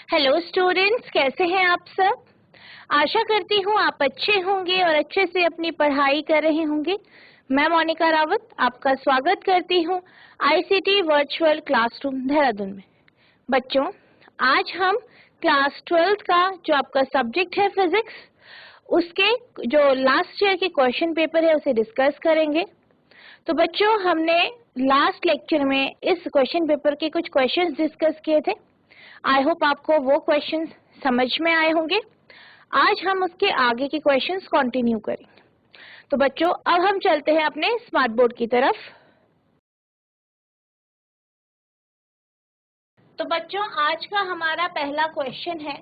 Hello students, कैसे हैं आप सब। आशा करती हूँ आप अच्छे होंगे और अच्छे से अपनी पढ़ाई कर रहे होंगे। मैं मोनिका रावत आपका स्वागत करती हूँ आईसीटी वर्चुअल क्लासरूम देहरादून में। बच्चों, आज हम क्लास 12 का जो आपका सब्जेक्ट है फिजिक्स, उसके जो लास्ट ईयर के क्वेश्चन पेपर है उसे डिस्कस करेंगे। तो बच्चों, हमने लास्ट लेक्चर में इस क्वेश्चन पेपर के कुछ क्वेश्चंस डिस्कस किए थे। आई होप आपको वो क्वेश्चंस समझ में आए होंगे। आज हम उसके आगे के क्वेश्चंस कंटिन्यू करेंगे। तो बच्चों, अब हम चलते हैं अपने स्मार्ट बोर्ड की तरफ। तो बच्चों, आज का हमारा पहला क्वेश्चन है,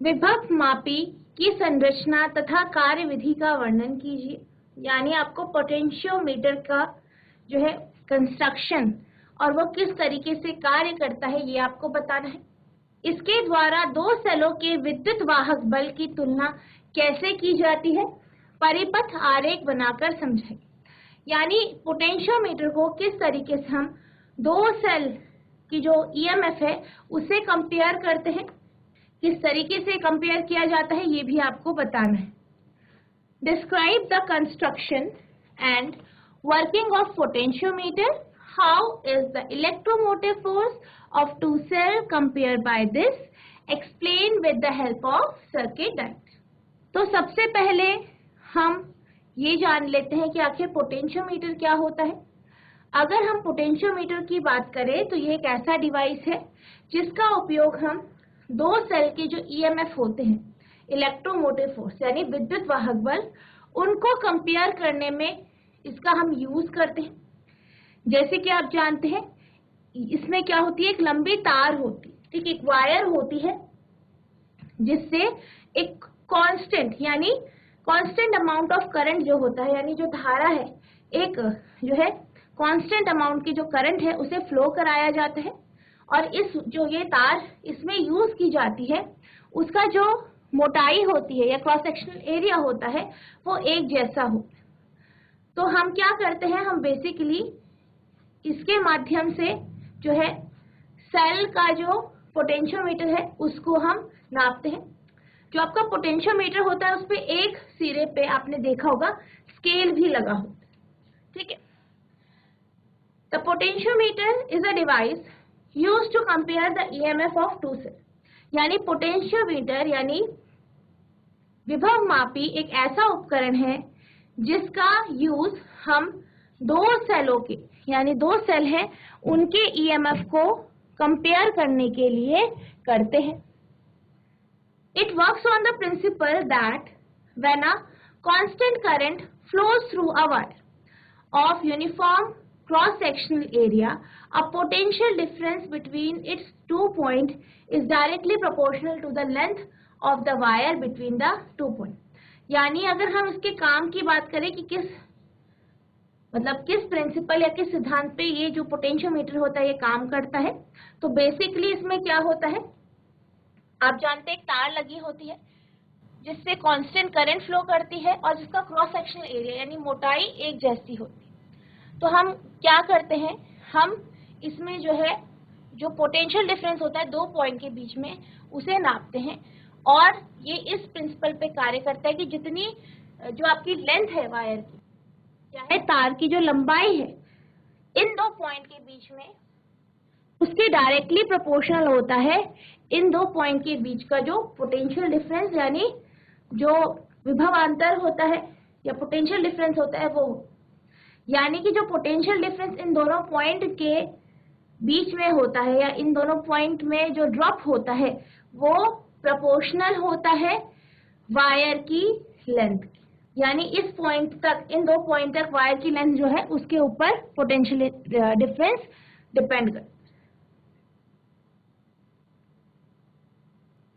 विभव मापी की संरचना तथा कार्यविधि का वर्णन कीजिए। यानी आपको पोटेंशियोमीटर का जो है कंस्ट्रक्शन और वो किस तरीके से कार्य करता है ये आपको बताना है। इसके द्वारा दो सेलों के विद्युत वाहक बल की तुलना कैसे की जाती है, परिपथ आरेख बनाकर समझाइए। यानी पोटेंशियोमीटर को किस तरीके से हम दो सेल की जो ईएमएफ है उसे कंपेयर करते हैं, किस तरीके से कंपेयर किया जाता है ये भी आपको बताना है। Describe the construction and working of potentiometer. How is the electromotive force of two cell compared by this? Explain with the help of circuit diagram. तो सबसे पहले हम ये जान लेते हैं कि आखिर पोटेंशियोमीटर क्या होता है। अगर हम पोटेंशियोमीटर की बात करें तो ये एक ऐसा डिवाइस है जिसका उपयोग हम दो सेल के जो ईएमएफ होते हैं, इलेक्ट्रोमोटिव फोर्स यानी विद्युत वाहक बल, उनको कंपेयर करने में इसका हम यूज करते हैं। जैसे कि आप जानते हैं इसमें क्या होती है, एक लंबी तार होती है, ठीक, एक वायर होती है जिससे एक कांस्टेंट यानी कांस्टेंट अमाउंट ऑफ करंट जो होता है, यानी जो धारा है, एक जो है कांस्टेंट अमाउंट की जो करंट है उसे फ्लो कराया जाता है। और इस जो ये तार इसमें यूज की जाती है उसका जो मोटाई होती है या क्रॉस सेक्शनल एरिया होता है वो एक जैसा होता है। तो हम क्या करते हैं, हम बेसिकली इसके माध्यम से जो है सेल का जो पोटेंशियोमीटर है उसको हम नापते हैं। जो आपका पोटेंशियोमीटर होता है उस पे एक सिरे पे आपने देखा होगा स्केल भी लगा होता है, ठीक है। The potentiometer is a device used to compare the EMF of two cell. यानी पोटेंशियोमीटर यानी विभव मापी एक ऐसा उपकरण है जिसका यूज हम दो सेलों के, यानी दो सेल हैं उनके ईएमएफ को कंपेयर करने के लिए करते हैं। It works on the principle that when a constant current flows through a wire of uniform cross sectional area, a potential difference between its two point is directly proportional to the length of the wire between the two point. यानी अगर हम इसके काम की बात करें कि किस प्रिंसिपल या किस सिद्धांत पे ये जो पोटेंशियोमीटर होता है ये काम करता है, तो बेसिकली इसमें क्या होता है, आप जानते हैं एक तार लगी होती है जिससे कांस्टेंट करंट फ्लो करती है और जिसका क्रॉस सेक्शनल एरिया यानी मोटाई एक जैसी होती है। तो हम क्या करते हैं, हम इसमें जो है जो पोटेंशियल डिफरेंस होता है दो पॉइंट के बीच में उसे नापते हैं और ये इस प्रिंसिपल पे कार्य करता है कि जितनी जो आपकी लेंथ है वायर की, चाहे तार की जो लंबाई है इन दो पॉइंट के बीच में, उसके डायरेक्टली प्रोपोर्शनल होता है इन दो पॉइंट के बीच का जो पोटेंशियल डिफरेंस यानी जो विभवांतर होता है या पोटेंशियल डिफरेंस होता है वो। यानी कि जो पोटेंशियल डिफरेंस इन दोनों पॉइंट के बीच में होता है या इन दोनों पॉइंट में जो ड्रॉप होता है वो प्रोपोर्शनल होता है वायर की लेंथ की। यानी इस पॉइंट तक, इन दो पॉइंट तक वायर की लेंथ जो है उसके ऊपर पोटेंशियल डिफरेंस डिपेंड करता है।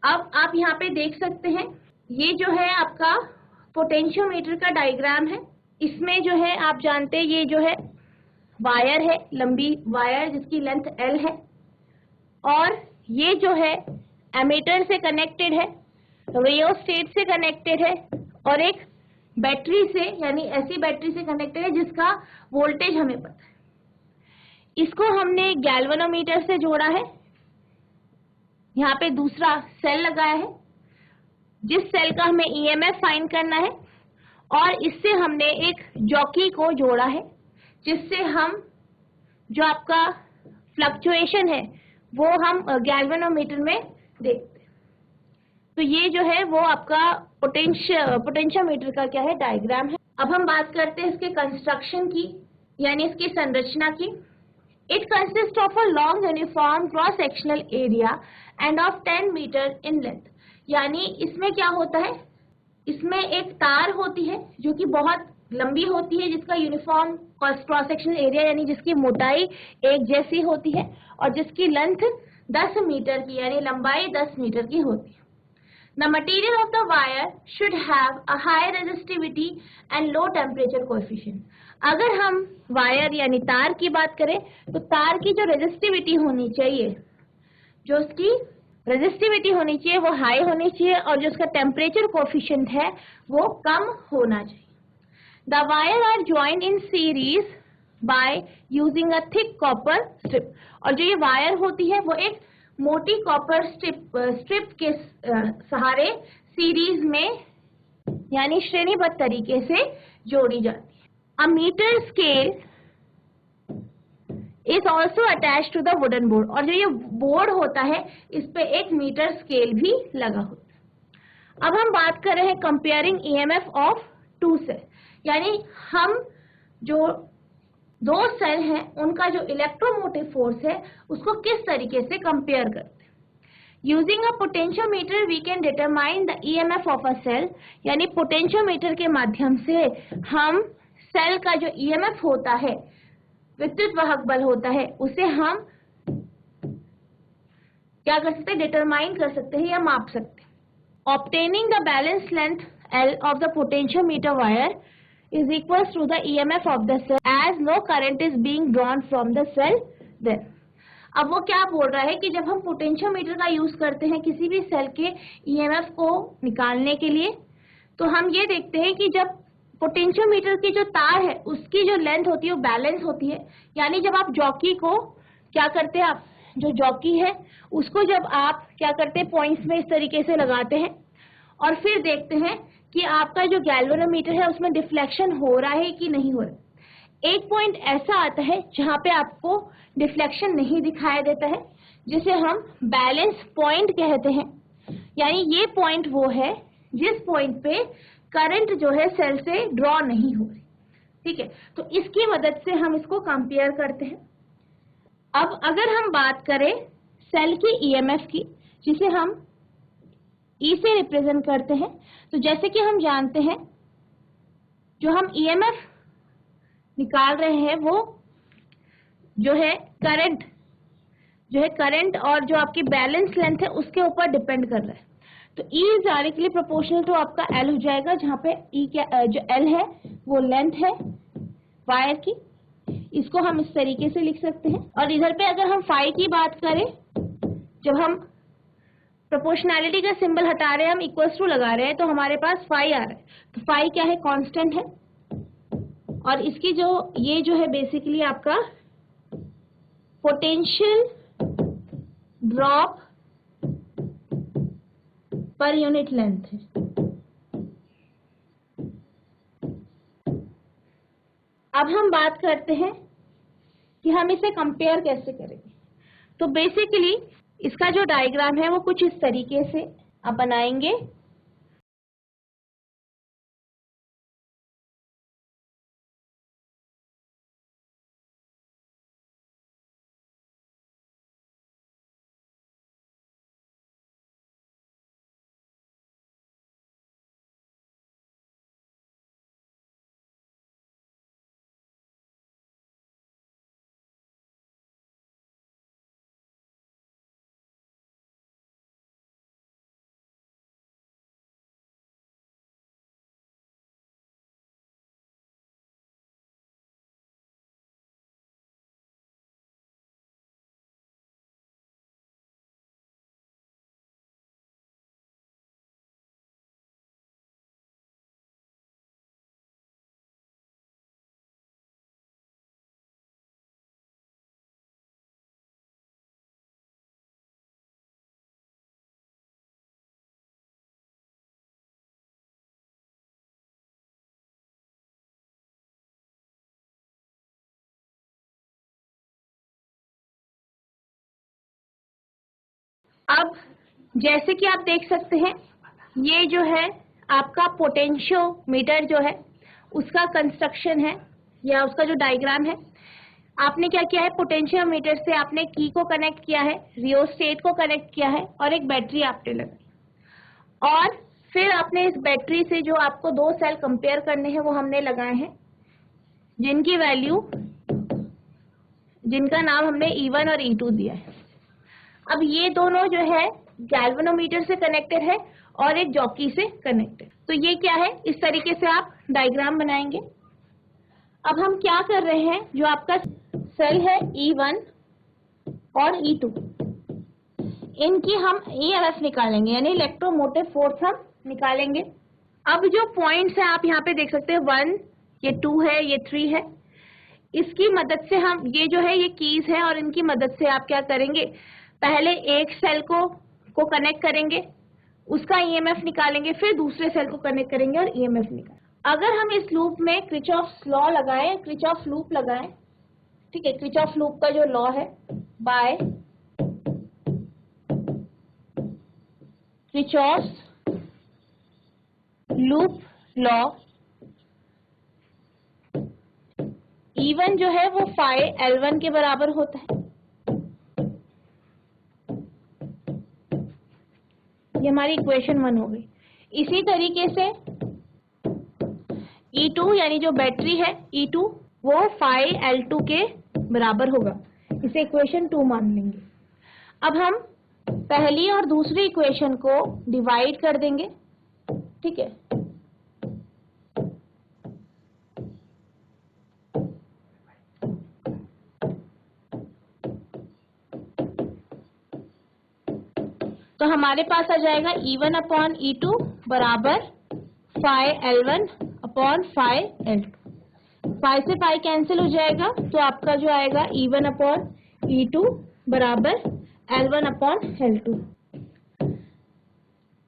अब आप यहाँ पे देख सकते हैं ये जो है आपका पोटेंशियोमीटर का डायग्राम है। इसमें जो है आप जानते हैं ये जो है वायर है, लंबी वायर जिसकी लेंथ L है, और ये जो है एमीटर से कनेक्टेड है, रियोस्टेट से कनेक्टेड है और एक बैटरी से यानी ऐसी बैटरी से कनेक्टेड है जिसका वोल्टेज हमें पता है। इसको हमने गैल्वेनोमीटर से जोड़ा है यहाँ पे दूसरा सेल लगाया है, जिस सेल का हमें ईएमएफ फाइंड करना है, और इससे हमने एक जॉकी को जोड़ा है, जिससे हम जो आपका फ्लक्चुएशन है वो हम गैल्वेनोमीटर में देखते हैं। तो ये जो है वो आपका पोटेंशियोमीटर का क्या है, डायग्राम है। अब हम बात करते हैं इसके कंस्ट्रक्शन की, यानी इसकी संरचना की। It consist of a long uniform cross sectional area and of 10 metre in length. यानी इसमें क्या होता है, इसमें एक तार होती है जो कि बहुत लंबी होती है, जिसका यूनिफॉर्म क्रॉस सेक्शनल एरिया यानी जिसकी मोटाई एक जैसी होती है, और जिसकी लेंथ 10 मीटर की यानी लंबाई 10 मीटर की होती है। The material of the wire should have a high resistivity and low temperature coefficient. अगर हम वायर यानी तार की बात करें तो तार की जो रेजिस्टिविटी होनी चाहिए, जो उसकी रेजिस्टिविटी होनी चाहिए वो हाई होनी चाहिए, और जो उसका टेम्परेचर कोफिशिएंट है वो कम होना चाहिए। The wire are joined in series by using a thick copper strip. और जो ये वायर होती है वो एक मोटी कॉपर स्ट्रिप के सहारे सीरीज में यानी श्रेणीबद्ध तरीके से जोड़ी जाती है। A metre scale is also attach to the wooden board. और जो ये बोर्ड होता है इस पे एक मीटर स्केल भी लगा होता है। अब हम बात कर रहे हैं comparing EMF of two cell, यानी हम जो दो सेल हैं उनका जो इलेक्ट्रोमोटिव फोर्स है उसको किस तरीके से कंपेयर करते हैं। Using a potentiometer we can determine the EMF of a cell. यानी पोटेंशियोमीटर के माध्यम से हम सेल का जो ईएमएफ होता है, विद्युत वाहक बल होता है, उसे हम क्या कर सकते हैं, डिटरमाइन कर सकते हैं या माप सकते हैं। Obtaining the balance length L of the potentiometer wire is equals to the EMF of the cell as no current is being drawn from the cell then. अब वो क्या बोल रहा है कि जब हम पोटेंशियोमीटर का यूज करते हैं किसी भी सेल के ईएमएफ को निकालने के लिए, तो हम ये देखते हैं कि जब पोटेंशियोमीटर की जो तार है उसकी जो लेंथ होती है वो बैलेंस होती है। यानी जब आप जॉकी को क्या करते हैं, आप जो जॉकी है उसको जब आप क्या करते हैं, पॉइंट्स में इस तरीके से लगाते हैं और फिर देखते हैं कि आपका जो गैल्वेनोमीटर है उसमें डिफ्लेक्शन हो रहा है कि नहीं हो रहा। एक पॉइंट ऐसा आता है जहां पे आपको डिफ्लेक्शन नहीं दिखाई देता है, जिसे हम बैलेंस पॉइंट कहते हैं। यानी ये पॉइंट वो है जिस पॉइंट पे करंट जो है सेल से ड्रॉ नहीं हो रही। ठीक है, तो इसकी मदद से हम इसको कंपेयर करते हैं। अब अगर हम बात करें सेल की ईएमएफ की, जिसे हम ई से रिप्रेजेंट करते हैं, तो जैसे कि हम जानते हैं जो हम ईएमएफ निकाल रहे हैं वो जो है करंट और जो आपकी बैलेंस लेंथ है उसके ऊपर डिपेंड कर रहा है। तो E is directly proportional to आपका L हो जाएगा, जहाँ पे E जो L है वो लेंथ है वायर की। इसको हम इस तरीके से लिख सकते हैं। और इधर पे अगर हम फाई की बात करें, जब हम प्रोपोर्शनैलिटी का सिंबल हटा रहे हैं, हम इक्वल्स टू लगा रहे हैं, तो हमारे पास फाई आ रहा है। तो फाई क्या है, कांस्टेंट है, और इसकी जो ये जो है बेसिकली आपका potential drop per unit length है। अब हम बात करते हैं कि हम इसे कंपेयर कैसे करेंगे। तो बेसिकली इसका जो डायग्राम है वो कुछ इस तरीके से आप बनाएंगे। अब जैसे कि आप देख सकते हैं, ये जो है आपका पोटेंशियोमीटर जो है उसका कंस्ट्रक्शन है या उसका जो डायग्राम है। आपने क्या किया है, पोटेंशियोमीटर से आपने की को कनेक्ट किया है, रियोस्टेट को कनेक्ट किया है और एक बैटरी आपने लगाई, और फिर आपने इस बैटरी से जो आपको दो सेल कंपेयर करने हैं वो हमने लगाए हैं, जिनकी वैल्यू, जिनका नाम हमने E1 और E2 दिया है। अब ये दोनों जो है गैल्वेनोमीटर से कनेक्टेड है और एक जॉकी से कनेक्टेड। तो ये क्या है, इस तरीके से आप डायग्राम बनाएंगे। अब हम क्या कर रहे हैं, जो आपका सेल है E1 और E2, इनकी हम EMF निकालेंगे, यानी इलेक्ट्रोमोटिव फोर्स हम निकालेंगे। अब जो पॉइंट्स हैं आप यहाँ पे देख सकते हैं, 1, ये 2 है, ये 3 है। इसकी मदद से हम, ये जो है ये कीज है, और इनकी मदद से आप क्या करेंगे, पहले एक सेल को कनेक्ट करेंगे, उसका EMF निकालेंगे, फिर दूसरे सेल को कनेक्ट करेंगे और EMF निकालेंगे। अगर हम इस लूप में किरचॉफ्स लॉ लगाएं, किरचॉफ लूप लगाएं, ठीक है, किरचॉफ लूप का जो लॉ है, bye Kirchhoff's loop law, E1 जो है वो phi L1 के बराबर होता है। ये हमारी इक्वेशन 1 हो गई। इसी तरीके से E2 यानी जो बैटरी है E2, वो phi L2 के बराबर होगा, इसे इक्वेशन 2 मान लेंगे। अब हम पहली और दूसरी इक्वेशन को डिवाइड कर देंगे, ठीक है। तो हमारे पास आ जाएगा E1 अपॉन E2 बराबर phi L1 upon phi L2। phi से phi कैंसिल हो जाएगा, तो आपका जो आएगा E1 अपॉन E2 बराबर L1 अपॉन L2।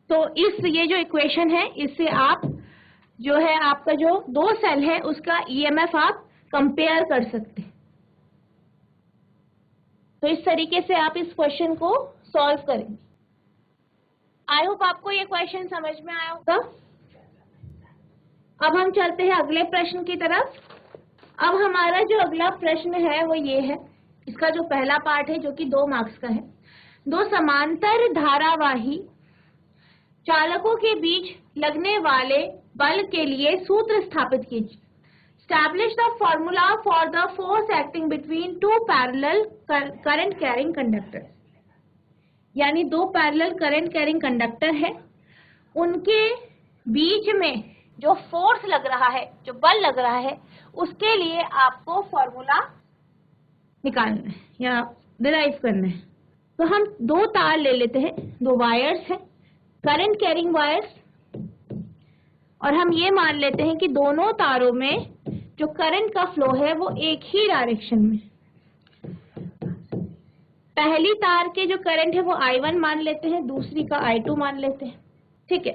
तो ये जो इक्वेशन है, इससे आप जो है आपका जो दो सेल है उसका EMF आप कंपेयर कर सकते हैं। तो इस तरीके से आप इस क्वेश्चन को सॉल्व करेंगे। आई होप आपको ये क्वेश्चन समझ में आया होगा। अब हम चलते हैं अगले प्रश्न की तरफ। अब हमारा जो अगला प्रश्न है वो ये है, इसका जो पहला पार्ट है जो कि 2 मार्क्स का है। दो समांतर धारावाही चालकों के बीच लगने वाले बल के लिए सूत्र स्थापित कीजिए। Establish the formula for the force acting between two parallel current carrying conductors। यानी 2 पैरेलल करंट कैरिंग कंडक्टर है, उनके बीच में जो फोर्स लग रहा है, जो बल लग रहा है, उसके लिए आपको फॉर्मूला निकालना है या डिराइव करना है। तो हम 2 तार ले लेते हैं, 2 वायर्स हैं, करंट कैरिंग वायर्स, और हम ये मान लेते हैं कि दोनों तारों में जो करंट का फ्लो है वो एक ही डायरेक्शन में। पहली तार के जो करंट है वो I1 मान लेते हैं, दूसरी का I2 मान लेते हैं, ठीक है।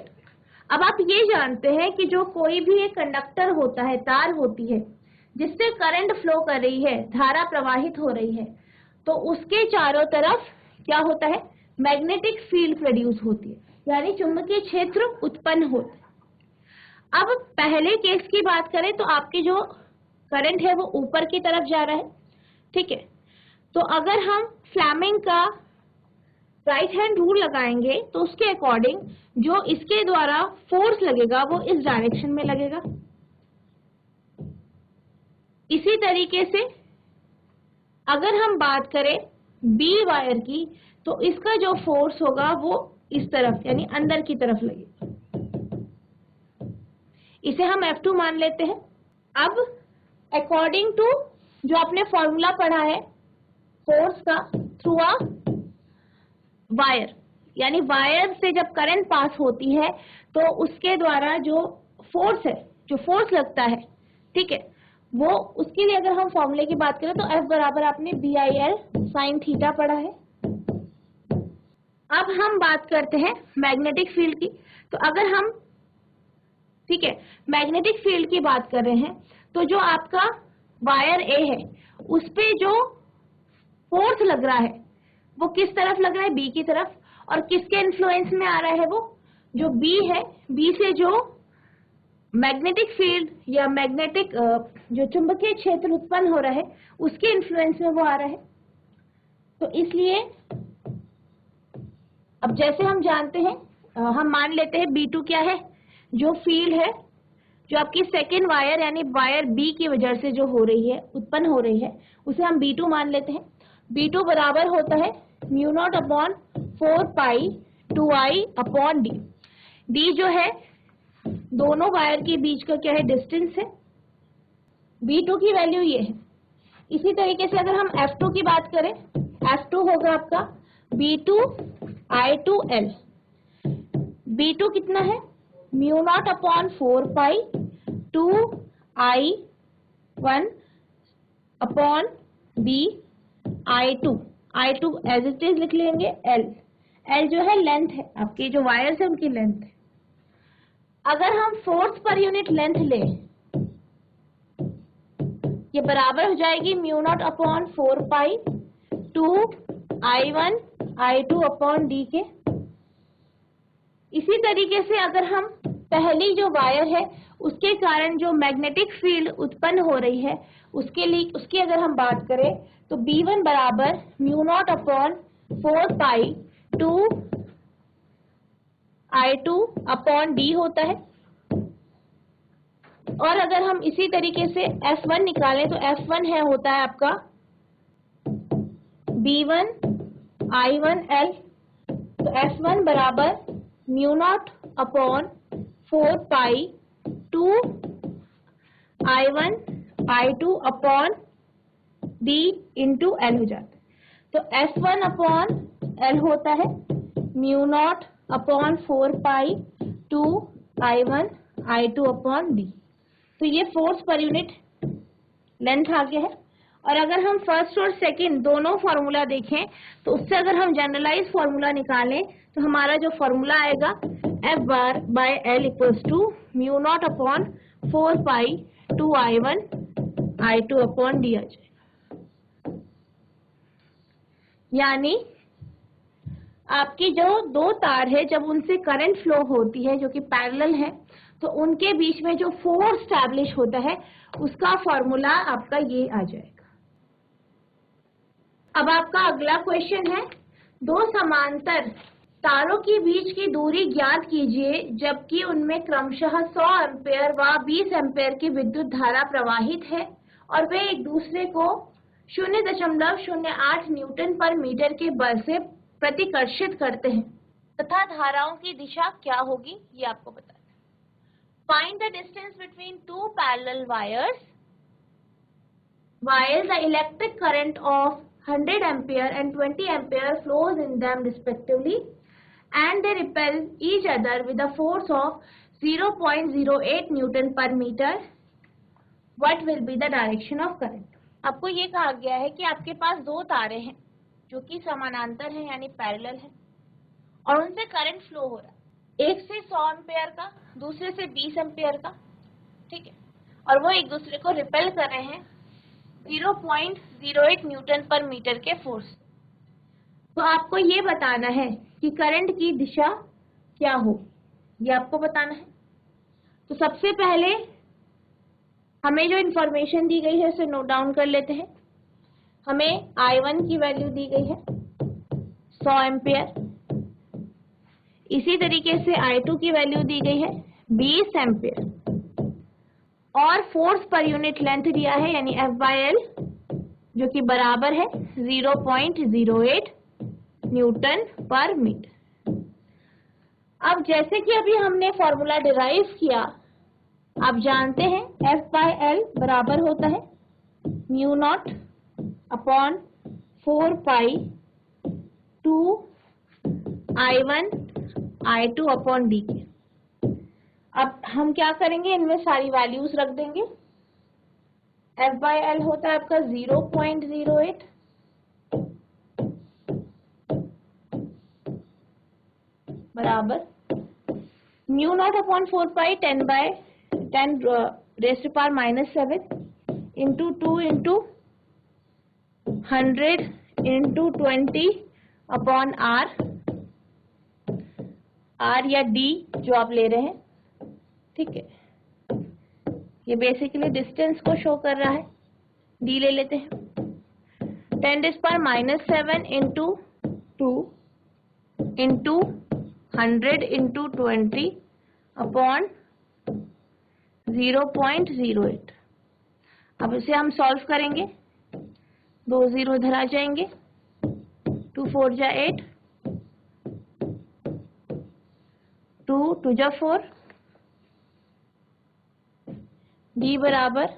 अब आप ये जानते हैं कि जो कोई भी एक कंडक्टर होता है, तार होती है जिससे करंट फ्लो कर रही है, धारा प्रवाहित हो रही है, तो उसके चारों तरफ क्या होता है, मैग्नेटिक फील्ड प्रोड्यूस होती है, यानी चुंबकीय क्षेत्र उत्पन्न होता है। अब पहले केस की बात करें तो आपकी जो करंट है वो ऊपर की तरफ जा रहा है, ठीक है। तो अगर हम फ्लेमिंग का राइट हैंड रूल लगाएंगे तो उसके अकॉर्डिंग जो इसके द्वारा फोर्स लगेगा वो इस डायरेक्शन में लगेगा। इसी तरीके से अगर हम बात करें बी वायर की, तो इसका जो फोर्स होगा वो इस तरफ यानी अंदर की तरफ लगेगा। इसे हम F2 मान लेते हैं। अब अकॉर्डिंग टू जो आपने फॉर्मूला पढ़ा है फोर्स का थ्रू अ वायर, यानी वायर से जब करंट पास होती है तो उसके द्वारा जो फोर्स है, जो फोर्स लगता है, ठीक है, वो उसके लिए अगर हम फॉर्मूले की बात करें तो F बराबर आपने BIL साइन थीटा पढ़ा है। अब हम बात करते हैं मैग्नेटिक फील्ड की। तो अगर हम, ठीक है, मैग्नेटिक फील्ड की बात कर रहे हैं तो जो आपका वायर A है उस पे जो फोर्स लग रहा है वो किस तरफ लग रहा है, B की तरफ, और किसके इन्फ्लुएंस में आ रहा है वो, जो बी है, बी से जो मैग्नेटिक फील्ड या मैग्नेटिक जो चुंबकीय क्षेत्र उत्पन्न हो रहा है उसके इन्फ्लुएंस में वो आ रहा है। तो इसलिए अब जैसे हम जानते हैं, हम मान लेते हैं B2 क्या है, जो फील्ड है जो आपकी सेकेंड वायर यानी वायर बी की वजह से जो हो रही है, उत्पन्न हो रही है, उसे हम B2 मान लेते हैं। B2 बराबर होता है mu not upon 4 pi 2I upon D. D जो है दोनों वायर के बीच का क्या है, डिस्टेंस है। B2 की वैल्यू ये है। इसी तरीके से अगर हम F2 की बात करें, F2 होगा आपका B2 I2L। B2 कितना है, mu not upon 4 pi 2I1 upon d I2 as it is लिख लेंगे। L जो है लेंथ है, आपकी जो वायर्स है उनकी लेंथ है। अगर हम फोर्स पर यूनिट लेंथ लें, ये बराबर हो जाएगी mu not upon 4 pi 2I1 I2 upon D के। इसी तरीके से अगर हम पहली जो वायर है उसके कारण जो मैग्नेटिक फील्ड उत्पन्न हो रही है उसकी अगर हम बात करें तो B1 बराबर mu not upon 4 pi 2I2 upon D होता है। और अगर हम इसी तरीके से F1 निकालें तो F1 है होता है आपका B1 I1L। तो F1 बराबर mu not upon 4 pi 2I1 I2 upon D into L हो जाता है। तो F1 अपॉन L होता है mu not upon 4 pi 2I1 I2 upon D। तो ये फोर्स पर यूनिट लेंथ आ गया है। और अगर हम फर्स्ट और सेकंड दोनों फॉर्मूला देखें तो उससे अगर हम जनरलाइज फॉर्मूला निकालें तो हमारा जो फॉर्मूला आएगा F bar by L equals to mu not upon 4 pi 2I1 I2 upon d आ जाएगा। यानी आपकी जो दो तार है जब उनसे करंट फ्लो होती है जो कि पैरेलल है तो उनके बीच में जो फोर्स स्टैब्लिश होता है उसका फॉर्मूला आपका ये आ जाएगा। अब आपका अगला क्वेश्चन है, दो समांतर तारों के बीच की दूरी ज्ञात कीजिए जबकि उनमें क्रमशः 100 एम्पेयर व 20 एम्पेयर की विद्युत धारा प्रवाहित है और वे एक दूसरे को 0.08 न्यूटन पर मीटर के बल से प्रतिकर्षित करते हैं तथा धाराओं की दिशा क्या होगी ये आपको बताना है। Find the distance between two parallel wires while the electric current of 100 ampere and 20 ampere flows in them respectively and they repel each other with a force of 0.08 Newton per meter. What will be the direction of current? आपको ये कहा गया है कि आपके पास दो तारे हैं जो कि समानांतर हैं यानी पैरेलल हैं और उनसे करंट फ्लो हो रहा है, एक से 100 एम्पेयर का, दूसरे से 20 एम्पेयर का, ठीक है, और वो एक दूसरे को रिपेल कर रहे हैं 0.08 न्यूटन पर मीटर के फोर्स। तो आपको ये बताना है कि करंट की दिशा क्या हो, ये आपको बताना है। तो सबसे पहले हमें जो इंफॉर्मेशन दी गई है उसे नोट डाउन कर लेते हैं। हमें I1 की वैल्यू दी गई है 100 एम्पेयर, इसी तरीके से I2 की वैल्यू दी गई है 20 एम्पेयर और फोर्स पर यूनिट लेंथ दिया है यानी F/L जो कि बराबर है 0.08 न्यूटन पर मीटर। अब जैसे कि अभी हमने फॉर्मूला डिराइव किया, आप जानते हैं F/L बराबर होता है mu not upon 4 pi 2I1 I2 upon D के। अब हम क्या करेंगे, इनमें सारी वैल्यूज रख देंगे। F/L होता है आपका 0.08 बराबर mu not upon 4 pi 10 raise to power -7 into 2 into 100 into 20 upon R r या डी जो आप ले रहे हैं, ठीक है, ये बेसिकली डिस्टेंस को शो कर रहा है, डी ले लेते हैं। 10⁻⁻7 इंटू 2 इंटू 100 इंटू 20 अपॉन 0.08। अब इसे हम सॉल्व करेंगे, 2 0 इधर आ जाएंगे, 2 4 जा 8, 2 2 जा 4, डी बराबर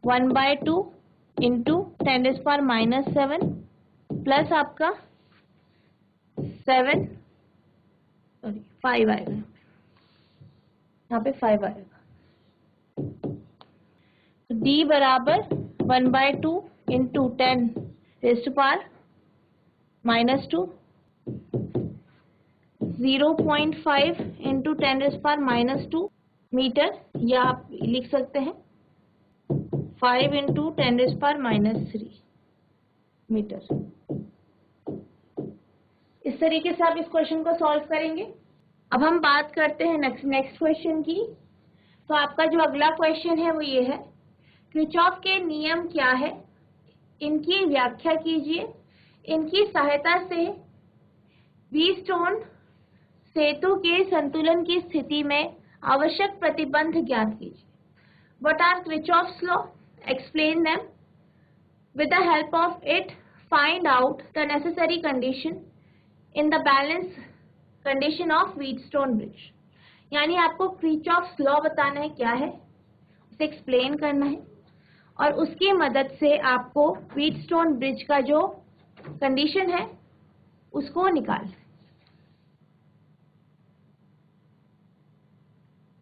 1/2 इंटू 10⁻⁻7 प्लस आपका 5 आएगा, यहाँ पे 5 आएगा। डी बराबर 1/2 इंटू 10⁻⁻2, 0.5 इंटू 10⁻⁻2 मीटर, या आप लिख सकते हैं 5 इंटू 10⁻³ मीटर। इस तरीके से आप इस क्वेश्चन को सॉल्व करेंगे। अब हम बात करते हैं नेक्स्ट क्वेश्चन की। तो आपका जो अगला क्वेश्चन है वो ये है, किरचॉफ के नियम क्या है, इनकी व्याख्या कीजिए, इनकी सहायता से व्हीटस्टोन सेतु के संतुलन की स्थिति में आवश्यक प्रतिबंध ज्ञात कीजिए। What are Kirchhoff's law? Explain them. With the help of it, find out the necessary condition in the balance condition of Wheatstone bridge. यानी आपको Kirchhoff's law बताना है क्या है, उसे एक्सप्लेन करना है, और उसकी मदद से आपको Wheatstone bridge का जो कंडीशन है उसको निकालना है।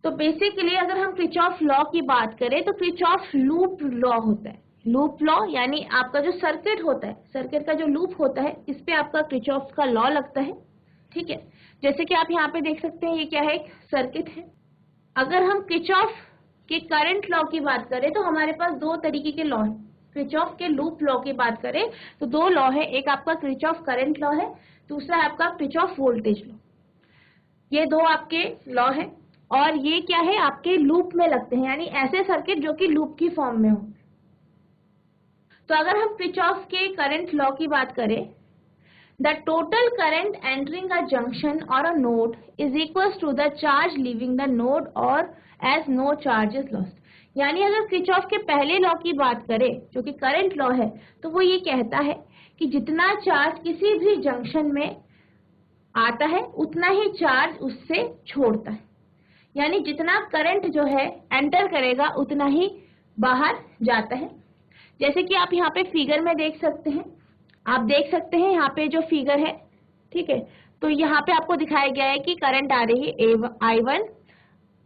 तो बेसिकली अगर हम किरचॉफ लॉ की बात करें तो किरचॉफ लूप लॉ होता है। लूप लॉ यानी आपका जो सर्किट होता है, सर्किट का जो लूप होता है, इस पे आपका किरचॉफ का लॉ लगता है, ठीक है। जैसे कि आप यहाँ पे देख सकते हैं, ये क्या है, एक सर्किट है। अगर हम किरचॉफ के करंट लॉ की बात करें तो हमारे पास दो तरीके के लॉ हैं। किरचॉफ के लूप लॉ की बात करें तो दो लॉ है, एक आपका किरचॉफ करंट लॉ है, दूसरा है आपका किरचॉफ वोल्टेज लॉ। ये दो आपके लॉ है, और ये क्या है, आपके लूप में लगते हैं, यानी ऐसे सर्किट जो कि लूप की फॉर्म में हो। तो अगर हम किरचॉफ के करंट लॉ की बात करें, the total current entering a junction और a node is equals to the charge leaving the node और as no charge is lost. यानी अगर किरचॉफ के पहले लॉ की बात करें जो कि करंट लॉ है, तो वो ये कहता है कि जितना चार्ज किसी भी जंक्शन में आता है उतना ही चार्ज उससे छोड़ता है, यानी जितना करंट जो है एंटर करेगा उतना ही बाहर जाता है। जैसे कि आप यहाँ पे फिगर में देख सकते हैं, आप देख सकते हैं यहाँ पे जो फिगर है, ठीक है, तो यहाँ पे आपको दिखाया गया है कि करंट आ रही है I1,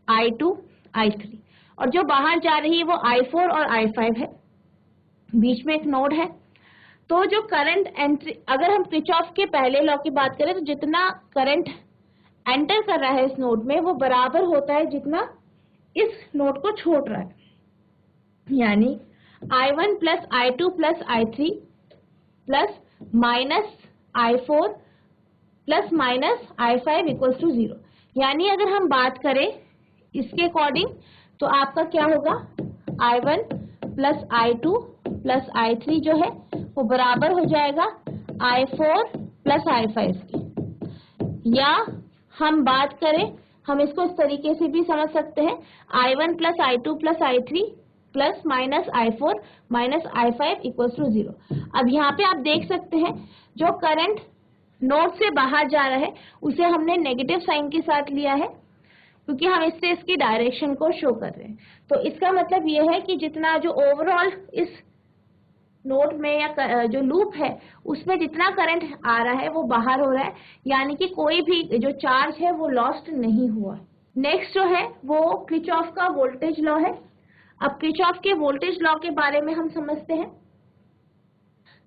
I2, I3, और जो बाहर जा रही है वो I4 और I5 है, बीच में एक नोड है। तो जो करंट एंट्री, अगर हम किरचॉफ के पहले लॉ की बात करें तो जितना करंट एंटर कर रहा है इस नोड में वो बराबर होता है जितना इस नोड को छोड़ रहा है, यानी I1 plus I2 plus I3 plus minus I4 plus minus I5 equals to 0। यानी अगर हम बात करें इसके अकॉर्डिंग तो आपका क्या होगा, I1 plus I2 plus I3 जो है वो बराबर हो जाएगा I4 प्लस I5 की। या हम बात करें, हम इसको इस तरीके से भी समझ सकते हैं, I1 plus I2 plus I3 plus minus I4 minus I5 equals to 0। अब यहाँ पे आप देख सकते हैं जो करंट नोड से बाहर जा रहा है उसे हमने नेगेटिव साइन के साथ लिया है, क्योंकि हम इससे इसकी डायरेक्शन को शो कर रहे हैं। तो इसका मतलब ये है कि जितना जो ओवरऑल इस नोड में या जो लूप है उसमें जितना करंट आ रहा है वो बाहर हो रहा है, यानी कि कोई भी जो चार्ज है वो लॉस्ट नहीं हुआ। नेक्स्ट जो है वो किरचॉफ का वोल्टेज लॉ है। अब किरचॉफ के वोल्टेज लॉ के बारे में हम समझते हैं।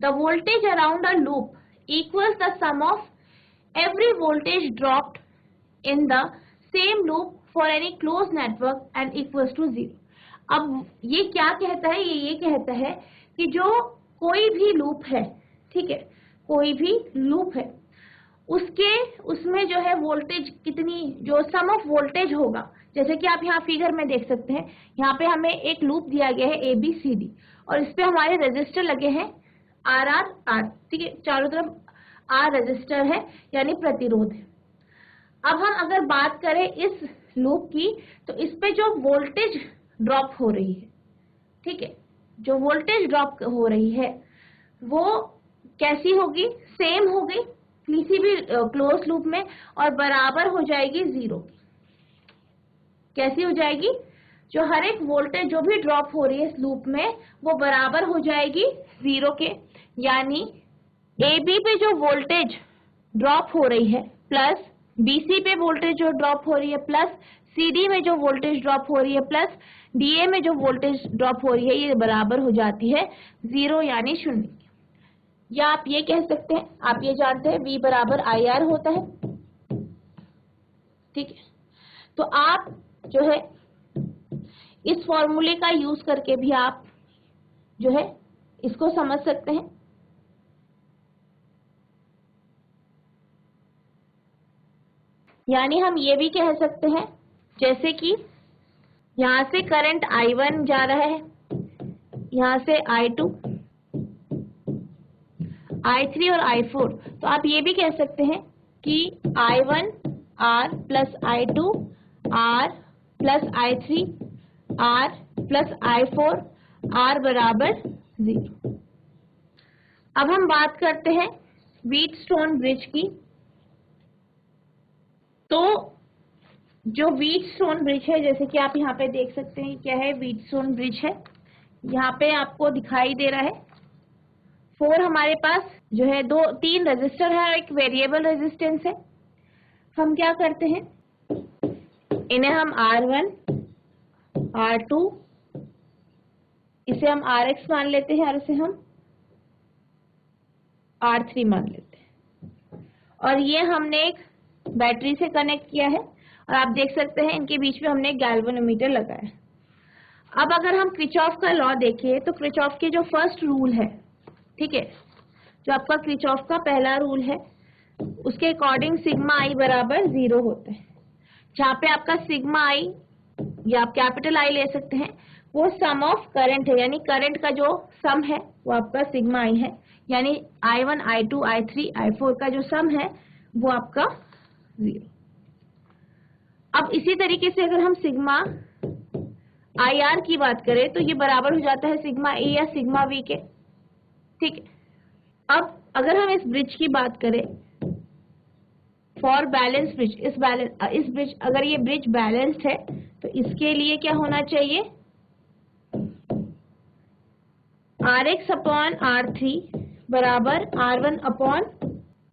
The voltage around a loop equals the sum of every voltage dropped in the same loop for any close network and equals to 0। अब ये क्या कहता है, ये कहता है कि जो कोई भी लूप है, ठीक है, कोई भी लूप है, उसमें जो है वोल्टेज कितनी, जो सम ऑफ वोल्टेज होगा, जैसे कि आप यहाँ फिगर में देख सकते हैं, यहाँ पे हमें एक लूप दिया गया है ABCD और इस पे हमारे रजिस्टर लगे हैं RR, ठीक है, चारों तरफ R रजिस्टर है यानी प्रतिरोध है। अब हम अगर बात करें इस लूप की, तो इस पे जो वोल्टेज ड्रॉप हो रही है, ठीक है, जो वोल्टेज ड्रॉप हो रही है वो कैसी होगी, सेम होगी किसी भी क्लोज लूप में और बराबर हो जाएगी 0 की। कैसी हो जाएगी, जो हर एक वोल्टेज जो भी ड्रॉप हो रही है इस लूप में वो बराबर हो जाएगी 0 के, यानी AB पे जो वोल्टेज ड्रॉप हो रही है प्लस BC पे वोल्टेज जो ड्रॉप हो रही है प्लस CD में जो वोल्टेज ड्रॉप हो रही है प्लस DA में जो वोल्टेज ड्रॉप हो रही है, ये बराबर हो जाती है 0 यानी 0। या आप ये कह सकते हैं, आप ये जानते हैं V बराबर IR होता है, ठीक है। तो आप जो है इस फॉर्मूले का यूज करके भी आप जो है इसको समझ सकते हैं। यानी हम ये भी कह सकते हैं, जैसे कि यहां से करंट I1 जा रहा है, यहां से I2, I3 और I4, तो आप ये भी कह सकते हैं कि I1 R plus I2 R plus I3 R plus I4 R बराबर 0। अब हम बात करते हैं व्हीटस्टोन ब्रिज की। तो जो व्हीटस्टोन ब्रिज है, जैसे कि आप यहाँ पे देख सकते हैं क्या है, व्हीटस्टोन ब्रिज है, यहाँ पे आपको दिखाई दे रहा है 4 हमारे पास जो है 3 रजिस्टर है और एक वेरिएबल रेजिस्टेंस है। हम क्या करते हैं, इन्हें हम R1 R2 इसे हम RX मान लेते हैं और इसे हम R3 मान लेते हैं, और ये हमने एक बैटरी से कनेक्ट किया है और आप देख सकते हैं इनके बीच में हमने गैल्वेनोमीटर लगाया है। अब अगर हम किरचॉफ का लॉ देखें, तो किरचॉफ के जो फर्स्ट रूल है, ठीक है, जो आपका किरचॉफ का पहला रूल है, उसके अकॉर्डिंग सिग्मा आई बराबर 0 होता है, जहाँ पे आपका सिग्मा आई या आप कैपिटल आई ले सकते हैं, वो सम ऑफ करंट है, यानी करंट का जो सम है वो आपका सिग्मा आई है, यानी I1 I2 I3 I4 का जो सम है वो आपका 0। अब इसी तरीके से अगर हम सिग्मा IR की बात करें, तो ये बराबर हो जाता है सिग्मा ए या सिग्मा वी के, ठीक है। अब अगर हम इस ब्रिज की बात करें, फॉर बैलेंस ब्रिज, इस ब्रिज, अगर ये ब्रिज बैलेंस्ड है तो इसके लिए क्या होना चाहिए, RX अपॉन R3 बराबर R1 अपॉन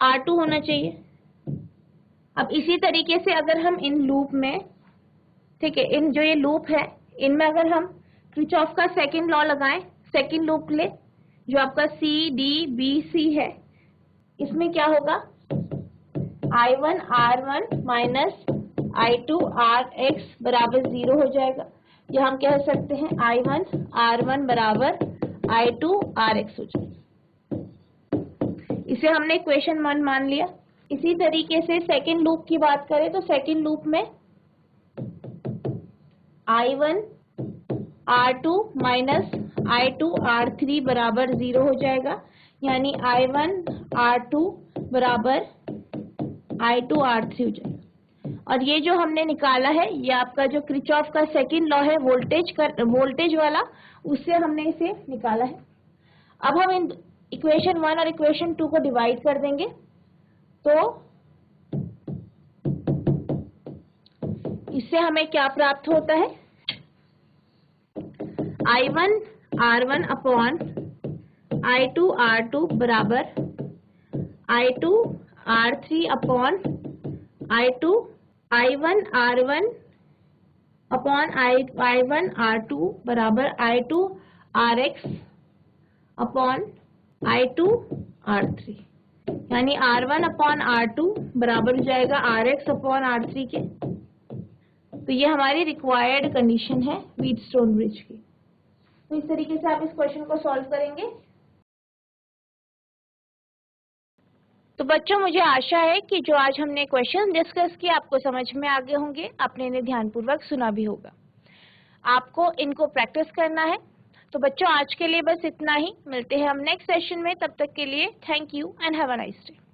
R2 होना चाहिए। अब इसी तरीके से अगर हम इन लूप में, ठीक है, इन जो ये लूप है इनमें अगर हम किरचॉफ का सेकंड लॉ लगाएं, सेकंड लूप ले जो आपका CDBC है, इसमें क्या होगा, I1 R1 minus I2 RX बराबर 0 हो जाएगा, या हम कह सकते हैं I1 R1 बराबर I2 RX हो जाएगा। इसे हमने इक्वेशन 1 मान लिया। इसी तरीके से सेकंड लूप की बात करें, तो सेकंड लूप में I1 R2 minus I2 R3 बराबर 0 हो जाएगा, यानी I1 R2 बराबर I2 R3 हो जाएगा। और ये जो हमने निकाला है ये आपका जो किरचॉफ का सेकंड लॉ है वोल्टेज वाला, उससे हमने इसे निकाला है। अब हम इन इक्वेशन 1 और इक्वेशन 2 को डिवाइड कर देंगे, तो इससे हमें क्या प्राप्त होता है, I1 R1 upon I2 R2 बराबर I2 R3 upon I2 I1 R1 upon I1 R2 बराबर I2 RX upon I2 R3, यानी R1 अपॉन R2 बराबर हो जाएगा RX अपॉन R3 के। तो ये हमारी रिक्वायर्ड कंडीशन है व्हीटस्टोन ब्रिज की। तो इस तरीके से आप इस क्वेश्चन को सॉल्व करेंगे। तो बच्चों मुझे आशा है कि जो आज हमने क्वेश्चन डिस्कस किए आपको समझ में आ गए होंगे, आपने इन्हें ध्यानपूर्वक सुना भी होगा। आपको इनको प्रैक्टिस करना है। तो बच्चों आज के लिए बस इतना ही, मिलते हैं हम नेक्स्ट सेशन में, तब तक के लिए thank you and have a nice day.